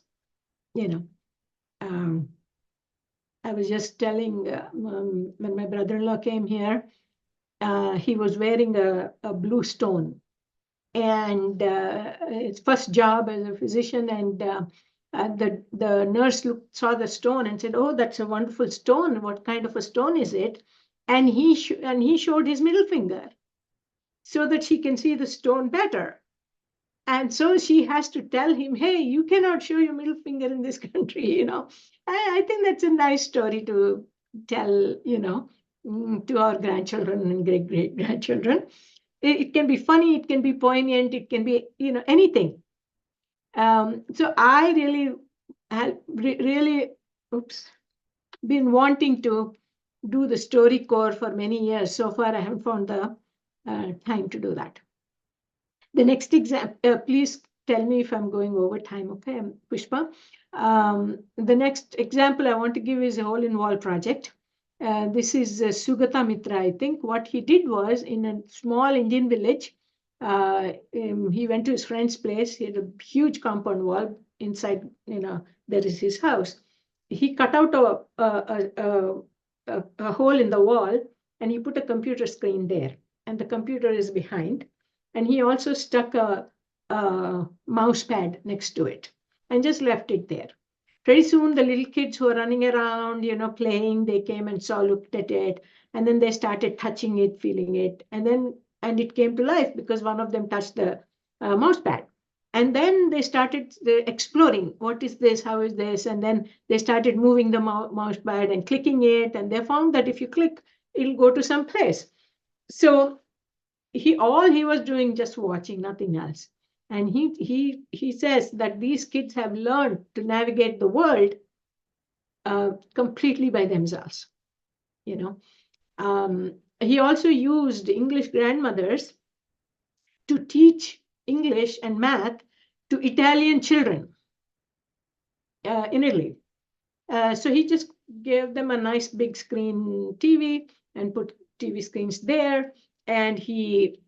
Speaker 3: I was just telling when my brother-in-law came here, he was wearing a blue stone. And his first job as a physician, and the nurse saw the stone and said, "Oh, that's a wonderful stone. What kind of a stone is it?" And he showed his middle finger so that she can see the stone better. And so she has to tell him, "Hey, you cannot show your middle finger in this country." I think that's a nice story to tell, to our grandchildren and great-great-grandchildren. It can be funny, it can be poignant, it can be, anything. So I really have been wanting to do the story corps for many years. So far, I haven't found the time to do that. The next example, please tell me if I'm going over time, okay, Pushpa. The next example I want to give is a hole-in-wall project. This is Sugata Mitra, I think. What he did was, in a small Indian village, he went to his friend's place. He had a huge compound wall. Inside, there is his house. He cut out a hole in the wall, and he put a computer screen there. And the computer is behind. And he also stuck a mouse pad next to it and just left it there. Pretty soon, the little kids who were running around, playing, they came and looked at it. And then they started touching it, feeling it. And it came to life because one of them touched the mouse pad. And then they started exploring, what is this, how is this? And then they started moving the mouse pad and clicking it. And they found that if you click, it'll go to some place. So all he was doing, just watching, nothing else. And he says that these kids have learned to navigate the world completely by themselves. He also used English grandmothers to teach English and math to Italian children in Italy. So he just gave them a nice big screen TV and put TV screens there. And the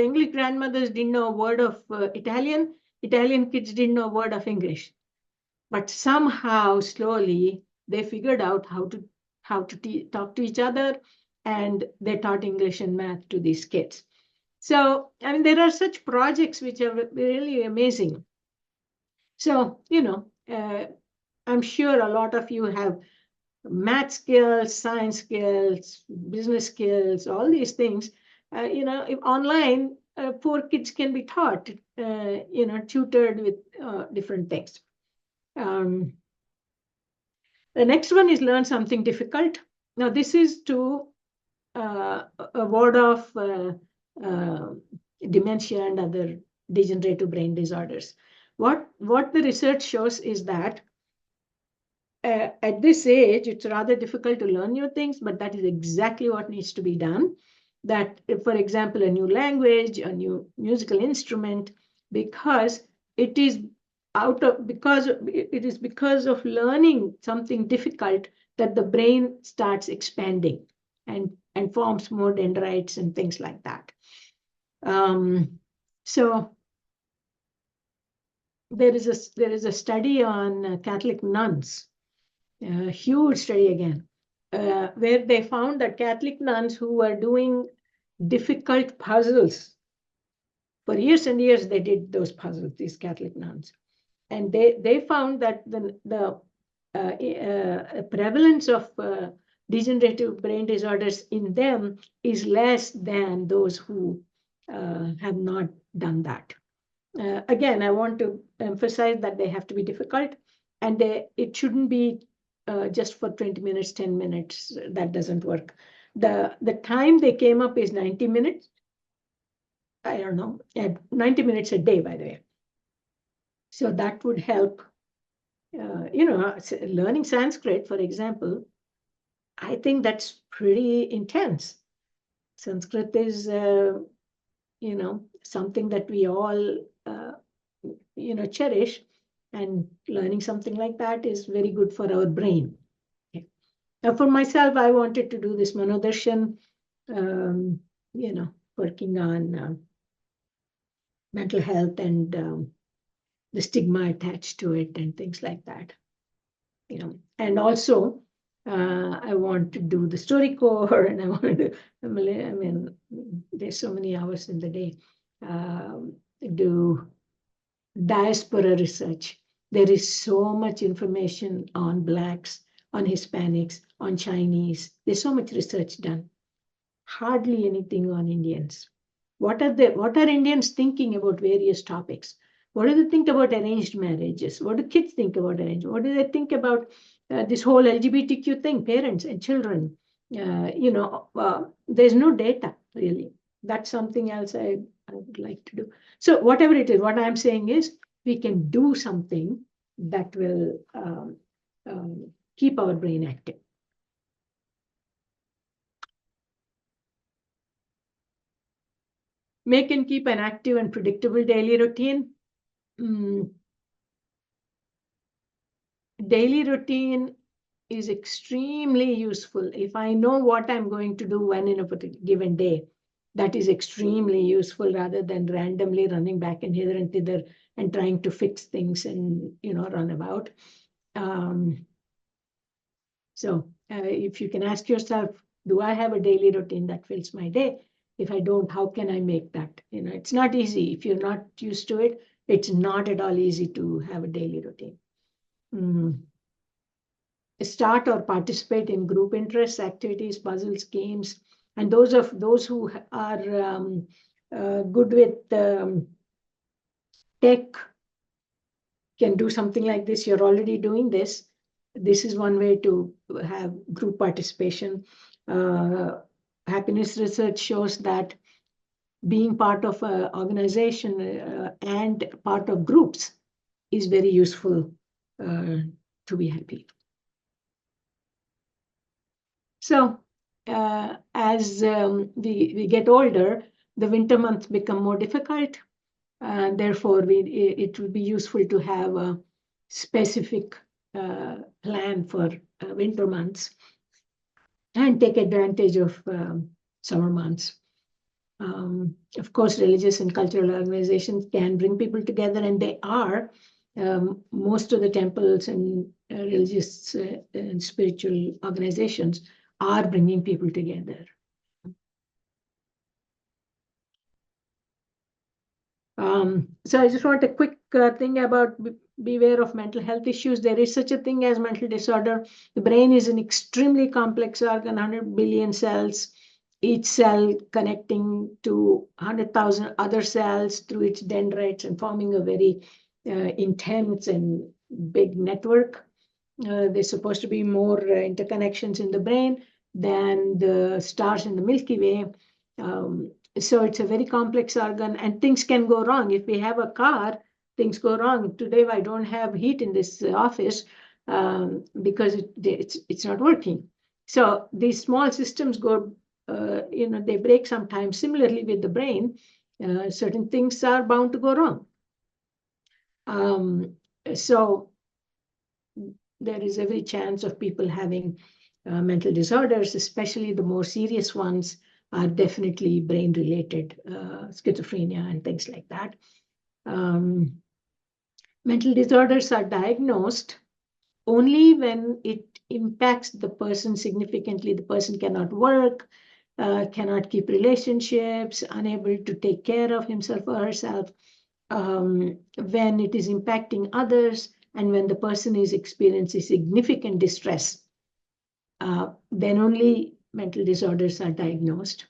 Speaker 3: English grandmothers didn't know a word of Italian. Italian kids didn't know a word of English. But somehow, slowly, they figured out how to talk to each other, and they taught English and math to these kids. So, there are such projects which are really amazing. So, I'm sure a lot of you have math skills, science skills, business skills, all these things. If online, poor kids can be taught, tutored with different things. The next one is learn something difficult. Now, this is to ward off dementia and other degenerative brain disorders. What the research shows is that at this age, it's rather difficult to learn new things, but that is exactly what needs to be done. That, for example, a new language, a new musical instrument, because it is because of learning something difficult that the brain starts expanding and forms more dendrites and things like that. So there is a study on Catholic nuns. A huge study again, where they found that Catholic nuns who were doing difficult puzzles, for years and years they did those puzzles, these Catholic nuns, and they found that the prevalence of degenerative brain disorders in them is less than those who have not done that. again, I want to emphasize that they have to be difficult, and it shouldn't be just for 20 minutes, 10 minutes. That doesn't work. The time they came up is 90 minutes. I don't know, 90 minutes a day, by the way. So that would help. Learning Sanskrit, for example, I think that's pretty intense. Sanskrit is, something that we all, cherish, and learning something like that is very good for our brain. Okay. Now, for myself, I wanted to do this Manodarshan, working on mental health and the stigma attached to it and things like that. And also I want to do the story core, and I want to, there's so many hours in the day, do diaspora research. There is so much information on Blacks, on Hispanics, on Chinese. There's so much research done. Hardly anything on Indians. What are Indians thinking about various topics? What do they think about arranged marriages? What do kids think about arranged? What do they think about this whole LGBTQ thing, parents and children? There's no data, really. That's something else I would like to do. So whatever it is, what I'm saying is we can do something that will keep our brain active. Make and keep an active and predictable daily routine. Daily routine is extremely useful. If I know what I'm going to do when in a given day, that is extremely useful, rather than randomly running back and hither and thither and trying to fix things and run about. So if you can ask yourself, do I have a daily routine that fills my day? If I don't, how can I make that? It's not easy. If you're not used to it, it's not at all easy to have a daily routine. Start or participate in group interests, activities, puzzles, games, and those who are good with tech can do something like this. You're already doing this. This is one way to have group participation. Happiness research shows that being part of an organization and part of groups is very useful to be happy. So as we get older, the winter months become more difficult, and therefore it will be useful to have a specific plan for winter months and take advantage of summer months. Of course, religious and cultural organizations can bring people together, and they are. Most of the temples and religious and spiritual organizations are bringing people together. So I just want a quick thing about beware of mental health issues. There is such a thing as mental disorder. The brain is an extremely complex organ, 100 billion cells, each cell connecting to 100,000 other cells through its dendrites and forming a very intense and big network. There's supposed to be more interconnections in the brain than the stars in the Milky Way. So it's a very complex organ, and things can go wrong. If we have a car, things go wrong. Today, I don't have heat in this office because it's not working. So these small systems go, they break sometimes. Similarly with the brain, certain things are bound to go wrong. So there is every chance of people having mental disorders, especially the more serious ones are definitely brain-related, schizophrenia and things like that. Mental disorders are diagnosed only when it impacts the person significantly. The person cannot work, cannot keep relationships, unable to take care of himself or herself, when it is impacting others, and when the person is experiencing significant distress, then only mental disorders are diagnosed.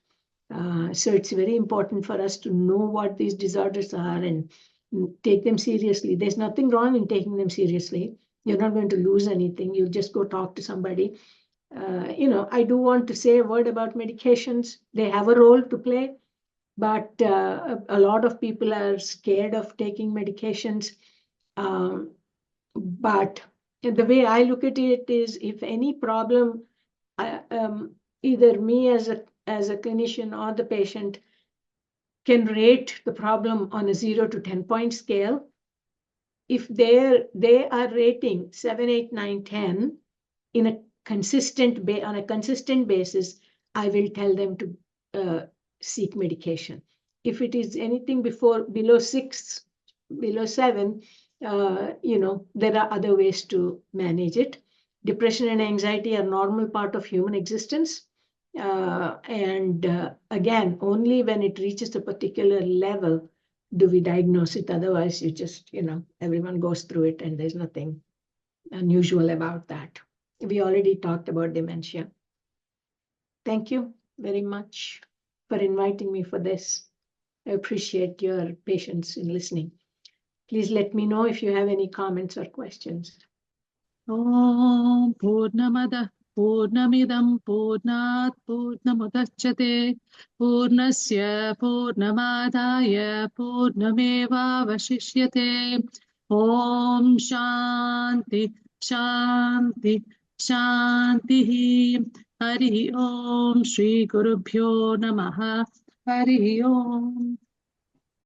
Speaker 3: So it's very important for us to know what these disorders are and take them seriously. There's nothing wrong in taking them seriously. You're not going to lose anything. You'll just go talk to somebody. I do want to say a word about medications. They have a role to play, but a lot of people are scared of taking medications. But the way I look at it is, if any problem, either me as a clinician or the patient can rate the problem on a 0 to 10 point scale. If they are rating 7, 8, 9, 10 in a consistent on a consistent basis, I will tell them to seek medication. If it is anything below 6, below 7, there are other ways to manage it. Depression and anxiety are normal part of human existence. Again, only when it reaches a particular level do we diagnose it. Otherwise, you just, everyone goes through it and there's nothing unusual about that. We already talked about dementia. Thank you very much for inviting me for this. I appreciate your patience in listening. Please let me know if you have any comments or questions.
Speaker 2: Om Purnamada Purnamidam Purnat Purnamudachyate Purnasya Purnamadaya Purnameva Vashishyate. Om Shanti Shanti Shanti. Hari Om Shri Gurubhyo Namaha. Hari Om.